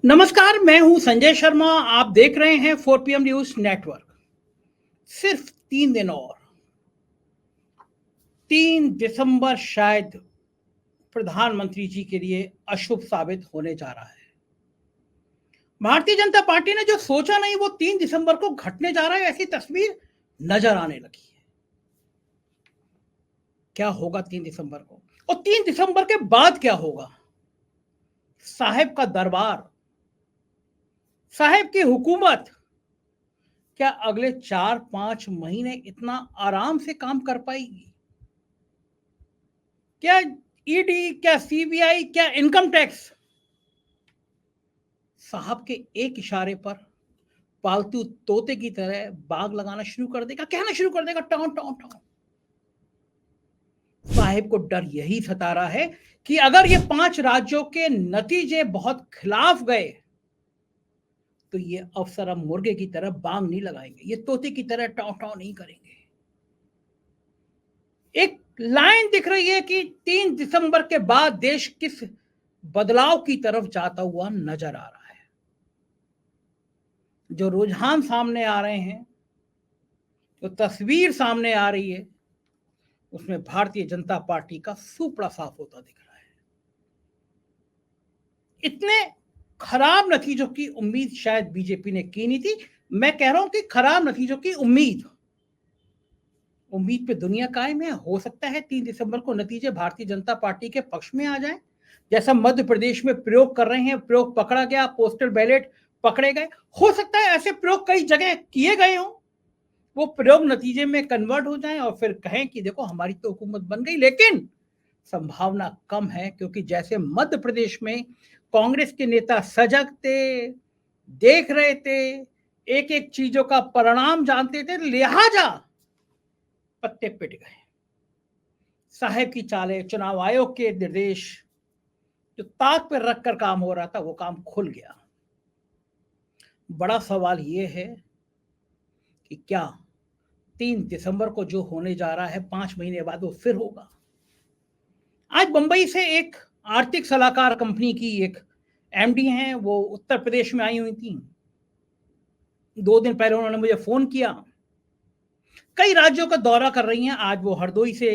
नमस्कार, मैं हूं संजय शर्मा। आप देख रहे हैं 4 PM न्यूज नेटवर्क। सिर्फ 3 दिन और 3 दिसंबर शायद प्रधानमंत्री जी के लिए अशुभ साबित होने जा रहा है। भारतीय जनता पार्टी ने जो सोचा नहीं वो 3 दिसंबर को घटने जा रहा है, ऐसी तस्वीर नजर आने लगी है। क्या होगा 3 दिसंबर को और 3 दिसंबर के बाद क्या होगा? साहेब का दरबार, साहेब की हुकूमत क्या अगले 4-5 महीने इतना आराम से काम कर पाएगी? क्या ईडी, क्या सीबीआई, क्या इनकम टैक्स साहब के एक इशारे पर पालतू तोते की तरह बाग लगाना शुरू कर देगा, कहना शुरू कर देगा टाउन टाउन टाउन। साहेब को डर यही सता रहा है कि अगर ये 5 राज्यों के नतीजे बहुत खिलाफ गए तो ये अफसर अब मुर्गे की तरह बांग नहीं लगाएंगे, ये तोते की तरह टाउ टाउ नहीं करेंगे। एक लाइन दिख रही है कि 3 दिसंबर के बाद देश किस बदलाव की तरफ जाता हुआ नजर आ रहा है। जो रुझान सामने आ रहे हैं, जो तस्वीर सामने आ रही है, उसमें भारतीय जनता पार्टी का सुपड़ा साफ होता दिख रहा है। इतने खराब नतीजों की उम्मीद शायद बीजेपी ने की नहीं थी। मैं कह रहा हूं कि खराब नतीजों की उम्मीद पे दुनिया कायम है। हो सकता है 3 दिसंबर को नतीजे भारतीय जनता पार्टी के पक्ष में आ जाएं, जैसा मध्य प्रदेश में प्रयोग कर रहे हैं। प्रयोग पकड़ा गया, पोस्टल बैलेट पकड़े गए। हो सकता है ऐसे प्रयोग कई जगह किए गए हों, वो प्रयोग नतीजे में कन्वर्ट हो जाएं और फिर कहें कि देखो हमारी तो हुकूमत बन गई। लेकिन संभावना कम है, क्योंकि जैसे मध्य प्रदेश में कांग्रेस के नेता सजग थे, देख रहे थे, एक एक चीजों का परिणाम जानते थे, लिहाजा पत्ते पिट गए। साहेब की चालें, चुनाव आयोग के निर्देश, जो ताक पर रखकर काम हो रहा था वो काम खुल गया। बड़ा सवाल ये है कि क्या 3 दिसंबर को जो होने जा रहा है 5 महीने बाद वो फिर होगा? आज बंबई से एक आर्थिक सलाहकार कंपनी की एक एमडी हैं, वो उत्तर प्रदेश में आई हुई थी। 2 दिन पहले उन्होंने मुझे फोन किया। कई राज्यों का दौरा कर रही हैं। आज वो हरदोई से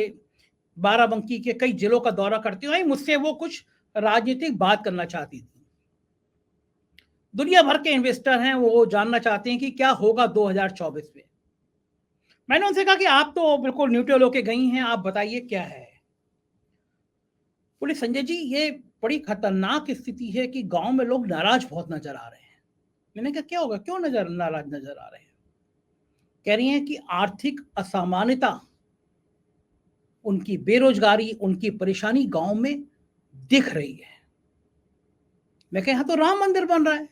बाराबंकी के कई जिलों का दौरा करती हुई मुझसे वो कुछ राजनीतिक बात करना चाहती थी। दुनिया भर के इन्वेस्टर हैं, वो जानना चाहते हैं कि क्या होगा 2024 में। मैंने उनसे कहा कि आप तो बिल्कुल न्यूट्रल होके गई हैं, आप बताइए क्या है। बोले संजय जी, ये बड़ी खतरनाक स्थिति है कि गांव में लोग नाराज बहुत नजर आ रहे हैं। मैंने कहा क्या होगा, क्यों नाराज नजर आ रहे हैं? कह रही हैं कि आर्थिक असामान्यता, उनकी बेरोजगारी, उनकी परेशानी गांव में दिख रही है। मैं कहा तो राम मंदिर बन रहा है।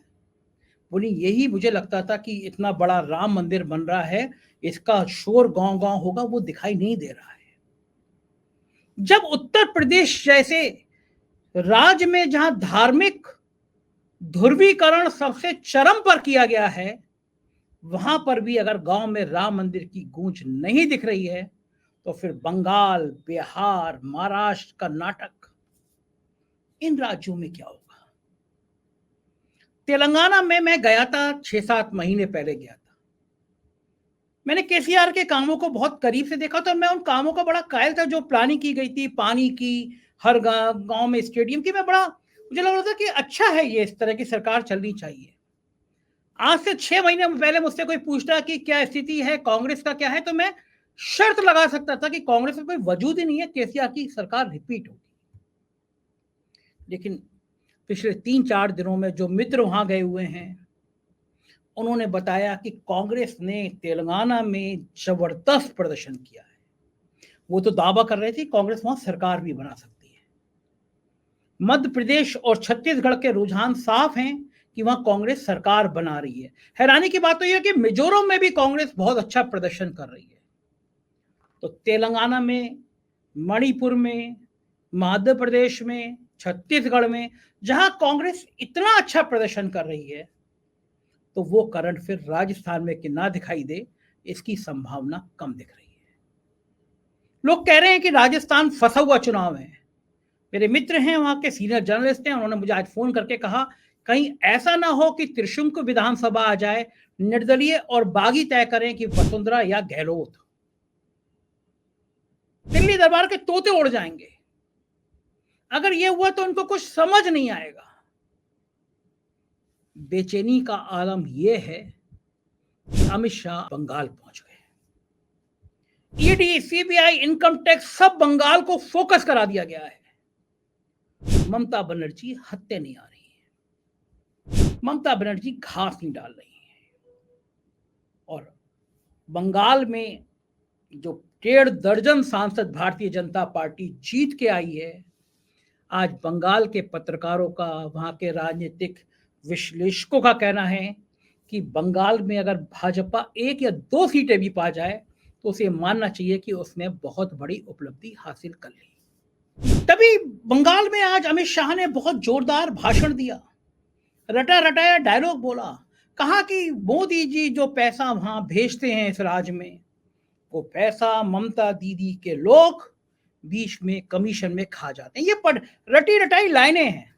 बोली यही मुझे लगता था कि इतना बड़ा राम मंदिर बन रहा है, इसका शोर गांव गांव होगा, वो दिखाई नहीं दे रहा है। जब उत्तर प्रदेश जैसे राज्य में जहां धार्मिक ध्रुवीकरण सबसे चरम पर किया गया है, वहां पर भी अगर गांव में राम मंदिर की गूंज नहीं दिख रही है तो फिर बंगाल, बिहार, महाराष्ट्र, कर्नाटक, इन राज्यों में क्या होगा? तेलंगाना में मैं गया था, 6-7 महीने पहले गया था। मैंने केसीआर के कामों को बहुत करीब से देखा था। मैं उन कामों का बड़ा कायल था जो प्लानिंग की गई थी, पानी की, हर गांव में स्टेडियम की। मुझे लग रहा था कि अच्छा है, ये इस तरह की सरकार चलनी चाहिए। आज से 6 महीने पहले मुझसे कोई पूछता कि क्या स्थिति है, कांग्रेस का क्या है, तो मैं शर्त लगा सकता था कि कांग्रेस में कोई वजूद ही नहीं है, केसीआर की सरकार रिपीट होगी। लेकिन पिछले 3-4 दिनों में जो मित्र वहां गए हुए हैं, उन्होंने बताया कि कांग्रेस ने तेलंगाना में जबरदस्त प्रदर्शन किया है। वो तो दावा कर रहे थे कांग्रेस वहां सरकार भी बना सकती है। मध्य प्रदेश और छत्तीसगढ़ के रुझान साफ हैं कि वहां कांग्रेस सरकार बना रही है। हैरानी की बात तो यह है कि मिजोरम में भी कांग्रेस बहुत अच्छा प्रदर्शन कर रही है। तो तेलंगाना में, मणिपुर में, मध्य प्रदेश में, छत्तीसगढ़ में जहां कांग्रेस इतना अच्छा प्रदर्शन कर रही है, तो वो करंट फिर राजस्थान में कि ना दिखाई दे, इसकी संभावना कम दिख रही है। लोग कह रहे हैं कि राजस्थान फंसा हुआ चुनाव है। मेरे मित्र हैं, वहां के सीनियर जर्नलिस्ट हैं, उन्होंने मुझे आज फोन करके कहा कहीं ऐसा ना हो कि त्रिशंकु को विधानसभा आ जाए, निर्दलीय और बागी तय करें कि वसुंधरा या गहलोत। दिल्ली दरबार के तोते उड़ जाएंगे। अगर ये हुआ तो उनको कुछ समझ नहीं आएगा। बेचैनी का आलम यह है कि अमित शाह बंगाल पहुंच गए। ईडी, सीबीआई, इनकम टैक्स सब बंगाल को फोकस करा दिया गया है। ममता बनर्जी हत्या नहीं आ रही है, ममता बनर्जी घास नहीं डाल रही है। और बंगाल में जो 1.5 दर्जन सांसद भारतीय जनता पार्टी जीत के आई है, आज बंगाल के पत्रकारों का, वहां के राजनीतिक विश्लेषकों का कहना है कि बंगाल में अगर भाजपा 1 या 2 सीटें भी पा जाए तो उसे मानना चाहिए कि उसने बहुत बड़ी उपलब्धि हासिल कर ली। तभी बंगाल में आज अमित शाह ने बहुत जोरदार भाषण दिया, रटा रटाया डायलॉग बोला। कहा कि मोदी जी जो पैसा वहां भेजते हैं इस राज्य में, वो पैसा ममता दीदी के लोग बीच में कमीशन में खा जाते हैं। ये रटी रटाई लाइनें हैं।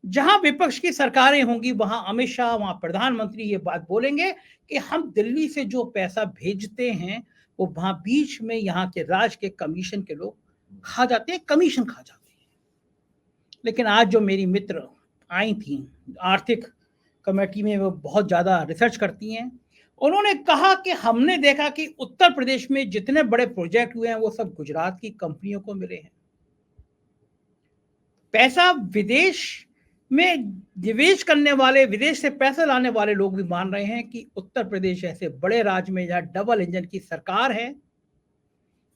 जहां विपक्ष की सरकारें होंगी वहां अमित शाह, वहां प्रधानमंत्री ये बात बोलेंगे कि हम दिल्ली से जो पैसा भेजते हैं वो वहां बीच में यहाँ के राज्य के कमीशन के लोग खा जाते हैं, कमीशन खा जाते हैं। लेकिन आज जो मेरी मित्र आई थी आर्थिक कमेटी में, वो बहुत ज्यादा रिसर्च करती हैं, उन्होंने कहा कि हमने देखा कि उत्तर प्रदेश में जितने बड़े प्रोजेक्ट हुए हैं वो सब गुजरात की कंपनियों को मिले हैं। पैसा विदेश में निवेश करने वाले, विदेश से पैसा लाने वाले लोग भी मान रहे हैं कि उत्तर प्रदेश ऐसे बड़े राज्य में जहां डबल इंजन की सरकार है,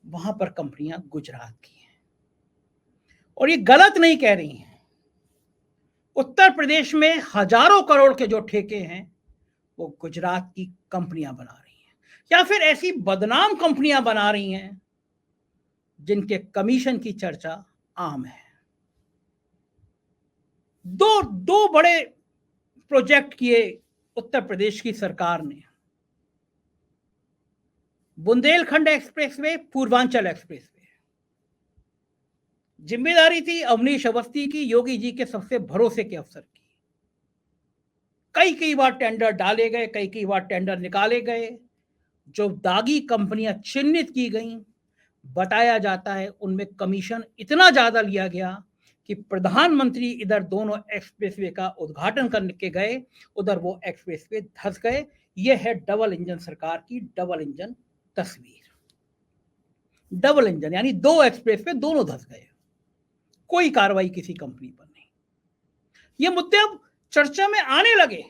वहां पर कंपनियां गुजरात की हैं। और ये गलत नहीं कह रही हैं। उत्तर प्रदेश में हजारों करोड़ के जो ठेके हैं वो गुजरात की कंपनियां बना रही हैं, या फिर ऐसी बदनाम कंपनियां बना रही हैं जिनके कमीशन की चर्चा आम है। दो बड़े प्रोजेक्ट किए उत्तर प्रदेश की सरकार ने, बुंदेलखंड एक्सप्रेसवे, पूर्वांचल एक्सप्रेसवे। जिम्मेदारी थी अवनीश अवस्थी की, योगी जी के सबसे भरोसे के अफसर की। कई बार टेंडर डाले गए, कई बार टेंडर निकाले गए। जो दागी कंपनियां चिन्हित की गई, बताया जाता है उनमें कमीशन इतना ज्यादा लिया गया कि प्रधानमंत्री इधर दोनों एक्सप्रेसवे का उद्घाटन करने के गए, उधर वो एक्सप्रेसवे धंस गए। यह है डबल इंजन सरकार की डबल इंजन तस्वीर। डबल इंजन यानी 2 एक्सप्रेसवे दोनों धंस गए, कोई कार्रवाई किसी कंपनी पर नहीं। ये मुद्दे अब चर्चा में आने लगे।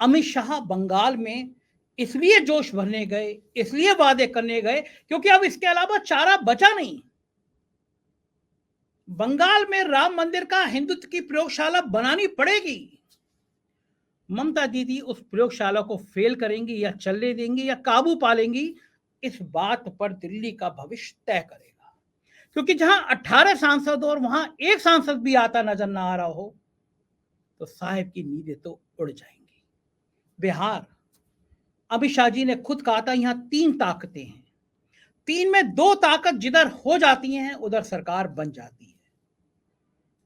अमित शाह बंगाल में इसलिए जोश भरने गए, इसलिए वादे करने गए क्योंकि अब इसके अलावा चारा बचा नहीं। बंगाल में राम मंदिर का हिंदुत्व की प्रयोगशाला बनानी पड़ेगी। ममता दीदी उस प्रयोगशाला को फेल करेंगी या चलने देंगी या काबू पा लेंगी, इस बात पर दिल्ली का भविष्य तय करेगा। क्योंकि जहां 18 सांसद और वहां एक सांसद भी आता नजर ना आ रहा हो तो साहब की नींदें तो उड़ जाएंगी। बिहार, अमित शाह जी ने खुद कहा था यहां 3 ताकतें हैं, 3 में 2 ताकत जिधर हो जाती हैं उधर सरकार बन जाती है।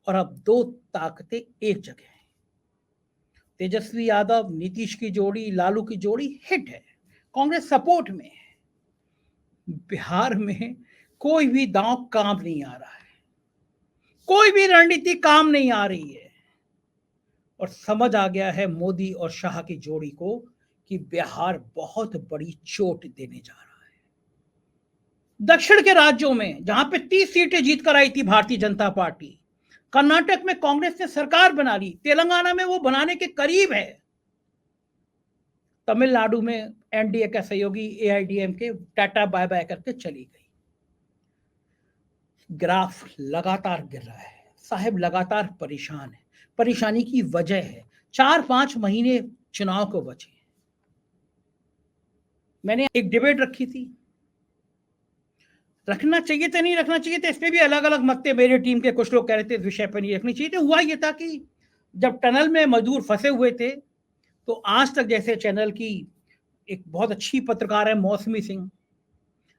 और अब 2 ताकतें एक जगह हैं। तेजस्वी यादव, नीतीश की जोड़ी, लालू की जोड़ी हिट है, कांग्रेस सपोर्ट में है। बिहार में कोई भी दांव काम नहीं आ रहा है, कोई भी रणनीति काम नहीं आ रही है। और समझ आ गया है मोदी और शाह की जोड़ी को कि बिहार बहुत बड़ी चोट देने जा रहा है। दक्षिण के राज्यों में जहां पे 30 सीटें जीत कर आई थी भारतीय जनता पार्टी, कर्नाटक में कांग्रेस ने सरकार बना ली, तेलंगाना में वो बनाने के करीब है, तमिलनाडु में एनडीए का सहयोगी एआईडीएमके टाटा बाय बाय करके चली गई। ग्राफ लगातार गिर रहा है, साहब लगातार परेशान है। परेशानी की वजह है 4-5 महीने चुनाव को बचे। मैंने एक डिबेट रखी थी, रखना चाहिए था नहीं रखना चाहिए था, इसमें भी अलग अलग मत थे। मेरे टीम के कुछ लोग कह रहे थे इस विषय पर नहीं रखनी चाहिए थी। हुआ ये था कि जब टनल में मजदूर फंसे हुए थे तो आज तक जैसे चैनल की एक बहुत अच्छी पत्रकार है मौसमी सिंह,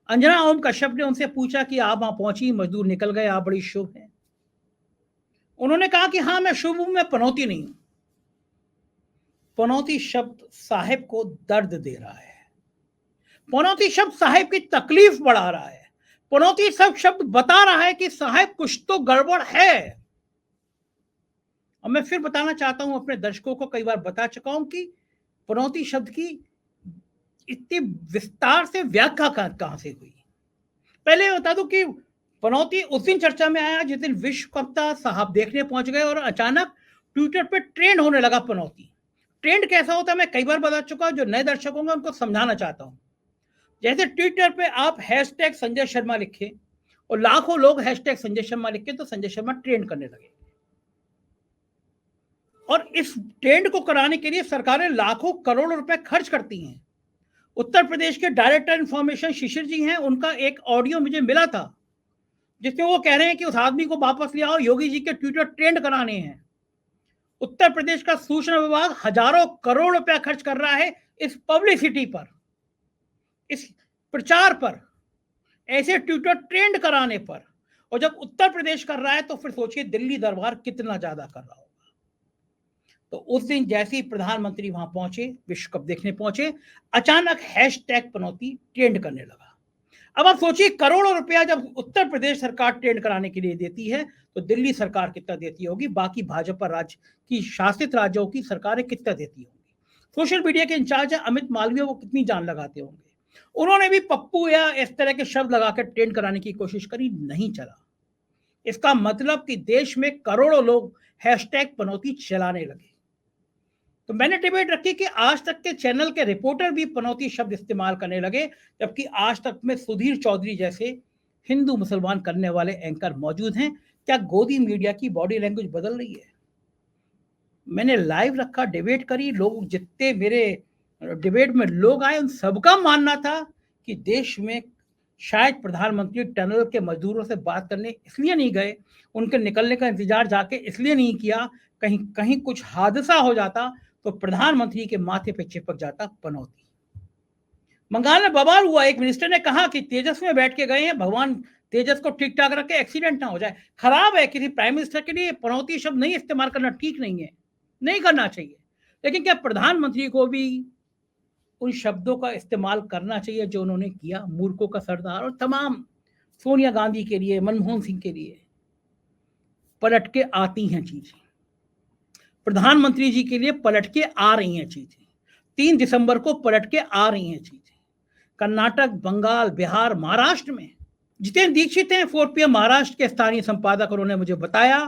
अंजना ओम कश्यप ने उनसे पूछा कि आप वहां पहुंची, मजदूर निकल गए, आप बड़ी शुभ हैं। उन्होंने कहा कि हाँ, मैं शुभ हूं, मैं पनौती नहीं हूं। पनौती शब्द साहिब को दर्द दे रहा है, पनौती शब्द साहिब की तकलीफ बढ़ा रहा है, पनौती सब शब्द बता रहा है कि साहिब कुछ तो गड़बड़ है। और मैं फिर बताना चाहता हूं, अपने दर्शकों को कई बार बता चुका हूं कि पनौती शब्द की इतनी विस्तार से व्याख्या कहां से हुई। पहले बता दूं कि पनौती उस दिन चर्चा में आया जिस दिन विश्वकर्ता साहब देखने पहुंच गए और अचानक ट्विटर पे ट्रेंड होने लगा पनौती। ट्रेंड कैसा होता है मैं कई बार बता चुका हूं, जो नए दर्शक होंगे उनको समझाना चाहता हूं। जैसे ट्विटर पे आप हैशटैग संजय शर्मा लिखे और लाखों लोग हैशटैग संजय शर्मा लिखे तो संजय शर्मा ट्रेंड करने लगे। और इस ट्रेंड को कराने के लिए सरकारें लाखों करोड़ रुपए खर्च करती हैं। उत्तर प्रदेश के डायरेक्टर इंफॉर्मेशन शिशिर जी हैं, उनका एक ऑडियो मुझे मिला था जिसमें वो कह रहे हैं कि उस आदमी को वापस ले आओ, योगी जी के ट्विटर ट्रेंड कराने हैं। उत्तर प्रदेश का सूचना विभाग हजारों करोड़ रुपया खर्च कर रहा है इस पब्लिसिटी पर, इस प्रचार पर, ऐसे ट्विटर ट्रेंड कराने पर। और जब उत्तर प्रदेश कर रहा है तो फिर सोचिए दिल्ली दरबार कितना ज्यादा कर रहा होगा। तो उस दिन जैसे ही प्रधानमंत्री वहां पहुंचे, विश्व कप देखने पहुंचे, अचानक हैशटैग पनौती ट्रेंड करने लगा। अब आप सोचिए, करोड़ों रुपया जब उत्तर प्रदेश सरकार ट्रेंड कराने के लिए देती है तो दिल्ली सरकार कितना देती होगी, बाकी भाजपा राज्य की शासित राज्यों की सरकारें कितना देती होंगी। सोशल मीडिया के इंचार्ज है अमित मालवीय, वो कितनी जान लगाते होंगे। उन्होंने भी पप्पू या इस तरह के शब्द लगाकर ट्रेंड कराने की कोशिश करी, नहीं चला। इसका मतलब कि देश में करोड़ों लोग हैशटैग पनौती चलाने लगे। तो मैंने डिबेट रखी कि आज तक के चैनल के रिपोर्टर भी पनौती शब्द इस्तेमाल करने लगे, जबकि आज तक में सुधीर चौधरी जैसे हिंदू मुसलमान करने वाले एंकर मौजूद हैं। क्या गोदी मीडिया की बॉडी लैंग्वेज बदल रही है? मैंने लाइव रखा, डिबेट करी, लोग जितने मेरे डिबेट में लोग आए उन सबका मानना था कि देश में शायद प्रधानमंत्री टनल के मजदूरों से बात करने इसलिए नहीं गए, उनके निकलने का इंतजार जाके इसलिए नहीं किया, कहीं कहीं कुछ हादसा हो जाता तो प्रधानमंत्री के माथे पे चिपक जाता पनौती। बंगाल में बवाल हुआ, एक मिनिस्टर ने कहा कि तेजस में बैठ के गए हैं, भगवान तेजस को ठीक ठाक रखे, एक्सीडेंट ना हो जाए। खराब है, किसी प्राइम मिनिस्टर के लिए पनौती शब्द नहीं इस्तेमाल करना ठीक नहीं है, नहीं करना चाहिए। लेकिन क्या प्रधानमंत्री को भी उन शब्दों का इस्तेमाल करना चाहिए जो उन्होंने किया? मूर्खों का सरदार और तमाम, सोनिया गांधी के लिए, मनमोहन सिंह के लिए पलट के आती हैं चीजें, प्रधानमंत्री जी के लिए पलट के आ रही हैं चीजें। 3 दिसंबर को पलट के आ रही हैं चीजें। कर्नाटक, बंगाल, बिहार, महाराष्ट्र में जितेंद्र दीक्षित हैं 4PM महाराष्ट्र के स्थानीय संपादक, उन्होंने मुझे बताया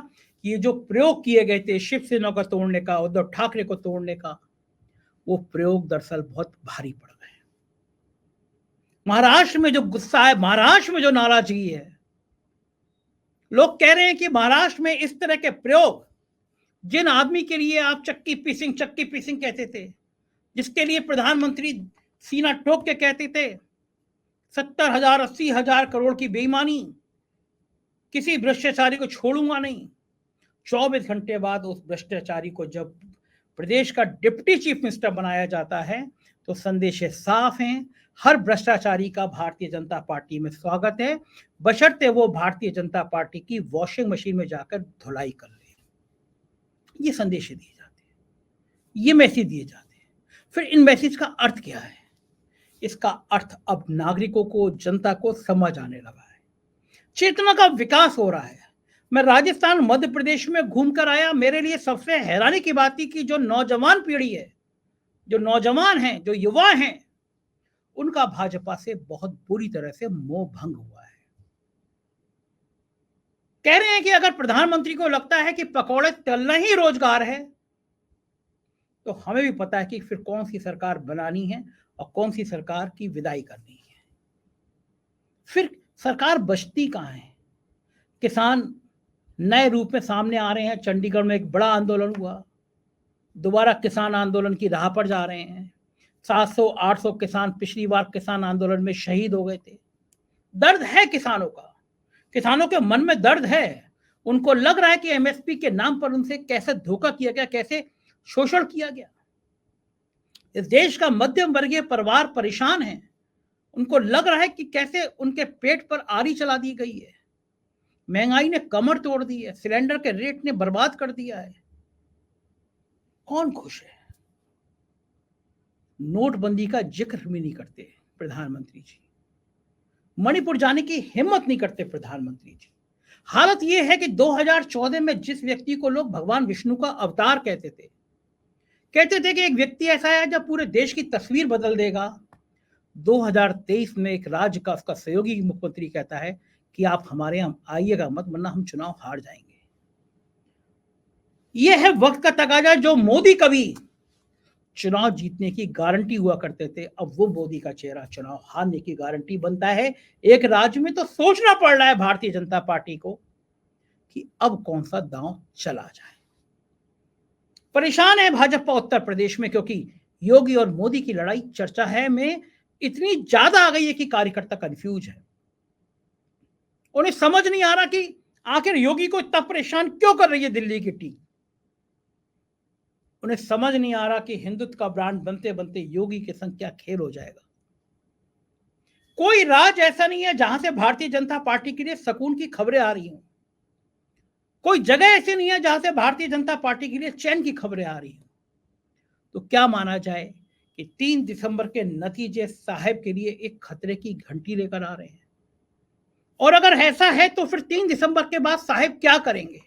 कि ये जो प्रयोग किए गए थे शिवसेना को तोड़ने का, उद्धव ठाकरे को तोड़ने का, वो प्रयोग दरअसल बहुत भारी पड़ गए। महाराष्ट्र में जो गुस्सा है, महाराष्ट्र में जो नाराजगी है, लोग कह रहे हैं कि महाराष्ट्र में इस तरह के प्रयोग, जिन आदमी के लिए आप चक्की पीसिंग कहते थे, जिसके लिए प्रधानमंत्री सीना ठोक के कहते थे 70,000 80,000 करोड़ की बेईमानी, किसी भ्रष्टाचारी को छोड़ूंगा नहीं। 24 घंटे बाद उस भ्रष्टाचारी को जब प्रदेश का डिप्टी चीफ मिनिस्टर बनाया जाता है तो संदेश साफ हैं, हर भ्रष्टाचारी का भारतीय जनता पार्टी में स्वागत है, बशर्ते वो भारतीय जनता पार्टी की वॉशिंग मशीन में जाकर धुलाई कर ले। ये संदेश दिए जाते हैं, ये मैसेज दिए जाते हैं। फिर इन मैसेज का अर्थ क्या है? इसका अर्थ अब नागरिकों को, जनता को समझ आने लगा है, चेतना का विकास हो रहा है। मैं राजस्थान, मध्य प्रदेश में घूमकर आया, मेरे लिए सबसे हैरानी की बात थी कि जो नौजवान पीढ़ी है, जो नौजवान हैं, जो युवा हैं, उनका भाजपा से बहुत बुरी तरह से मोह भंग हुआ है। कह रहे हैं कि अगर प्रधानमंत्री को लगता है कि पकौड़े तलना ही रोजगार है तो हमें भी पता है कि फिर कौन सी सरकार बनानी है और कौन सी सरकार की विदाई करनी है। फिर सरकार बचती कहां है? किसान नए रूप में सामने आ रहे हैं, चंडीगढ़ में एक बड़ा आंदोलन हुआ, दोबारा किसान आंदोलन की राह पर जा रहे हैं। 700-800 किसान पिछली बार किसान आंदोलन में शहीद हो गए थे। दर्द है किसानों का, किसानों के मन में दर्द है। उनको लग रहा है कि MSP के नाम पर उनसे कैसे धोखा किया गया, कैसे शोषण किया गया। इस देश का मध्यम वर्गीय परिवार परेशान है, उनको लग रहा है कि कैसे उनके पेट पर आरी चला दी गई है। महंगाई ने कमर तोड़ दी है, सिलेंडर के रेट ने बर्बाद कर दिया है। कौन खुश है? नोटबंदी का जिक्र भी नहीं करते प्रधानमंत्री जी, मणिपुर जाने की हिम्मत नहीं करते प्रधानमंत्री जी। हालत यह है कि 2014 में जिस व्यक्ति को लोग भगवान विष्णु का अवतार कहते थे कि एक व्यक्ति ऐसा है जो पूरे देश की तस्वीर बदल देगा, 2023 में एक राज्य का उसका सहयोगी मुख्यमंत्री कहता है कि आप हमारे यहां आइएगा मत, वरना हम चुनाव हार जाएंगे। यह है वक्त का तकाजा। जो मोदी कभी चुनाव जीतने की गारंटी हुआ करते थे, अब वो मोदी का चेहरा चुनाव हारने की गारंटी बनता है। एक राज्य में तो सोचना पड़ रहा है भारतीय जनता पार्टी को कि अब कौन सा दांव चला जाए। परेशान है भाजपा उत्तर प्रदेश में, क्योंकि योगी और मोदी की लड़ाई चर्चा है में इतनी ज्यादा आ गई है कि कार्यकर्ता कंफ्यूज है। उन्हें समझ नहीं आ रहा कि आखिर योगी को इतना परेशान क्यों कर रही है दिल्ली की टीम। उन्हें समझ नहीं आ रहा कि हिंदुत्व का ब्रांड बनते बनते योगी के संग क्या खेल हो जाएगा। कोई राज्य ऐसा नहीं है जहां से भारतीय जनता पार्टी के लिए सुकून की खबरें आ रही हों। कोई जगह ऐसी नहीं है जहां से भारतीय जनता पार्टी के लिए चैन की खबरें आ रही हों। तो क्या माना जाए कि 3 दिसंबर के नतीजे साहब के लिए एक खतरे की घंटी लेकर आ रहे हैं? और अगर ऐसा है तो फिर 3 दिसंबर के बाद साहब क्या करेंगे?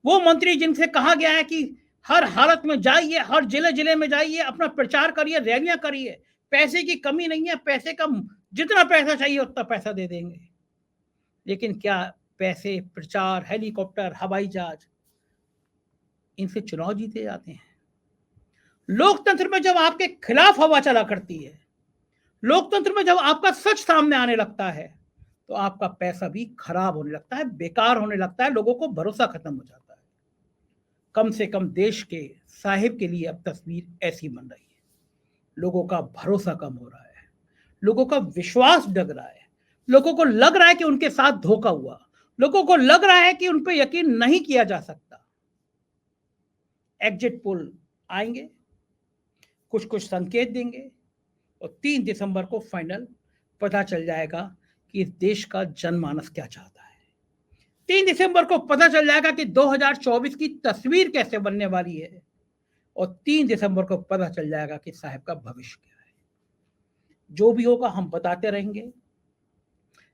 वो मंत्री जिनसे कहा गया है कि हर हालत में जाइए, हर जिले जिले में जाइए, अपना प्रचार करिए, रैलियां करिए, पैसे की कमी नहीं है, पैसे का जितना पैसा चाहिए उतना पैसा दे देंगे। लेकिन क्या पैसे, प्रचार, हेलीकॉप्टर, हवाई जहाज, इनसे चुनाव जीते जाते हैं? लोकतंत्र में जब आपके खिलाफ हवा चला करती है, लोकतंत्र में जब आपका सच सामने आने लगता है, तो आपका पैसा भी खराब होने लगता है, बेकार होने लगता है, लोगों को भरोसा खत्म हो जाता है। कम से कम देश के साहिब के लिए अब तस्वीर ऐसी बन रही है। लोगों का भरोसा कम हो रहा है, लोगों का विश्वास डग रहा है, लोगों को लग रहा है कि उनके साथ धोखा हुआ, लोगों को लग रहा है कि उन पर यकीन नहीं किया जा सकता। एग्जिट पोल आएंगे, कुछ कुछ संकेत देंगे और 3 दिसंबर को फाइनल पता चल जाएगा कि इस देश का जनमानस क्या चाहता है। 3 दिसंबर को पता चल जाएगा कि 2024 की तस्वीर कैसे बनने वाली है और 3 दिसंबर को पता चल जाएगा कि साहब का भविष्य क्या है। जो भी होगा हम बताते रहेंगे।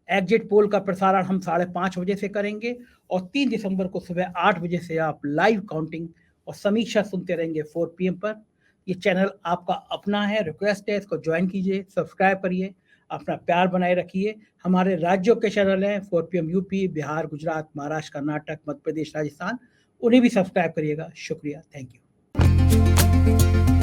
एग्जिट पोल का प्रसारण हम 5:30 बजे से करेंगे और 3 दिसंबर को सुबह 8 बजे से आप लाइव काउंटिंग और समीक्षा सुनते रहेंगे 4 PM पर। ये चैनल आपका अपना है, रिक्वेस्ट है, इसको ज्वाइन कीजिए, सब्सक्राइब करिए, अपना प्यार बनाए रखिए। हमारे राज्यों के चैनल हैं 4 PM यूपी, बिहार, गुजरात, महाराष्ट्र, कर्नाटक, मध्य प्रदेश, राजस्थान, उन्हें भी सब्सक्राइब करिएगा। शुक्रिया, थैंक यू।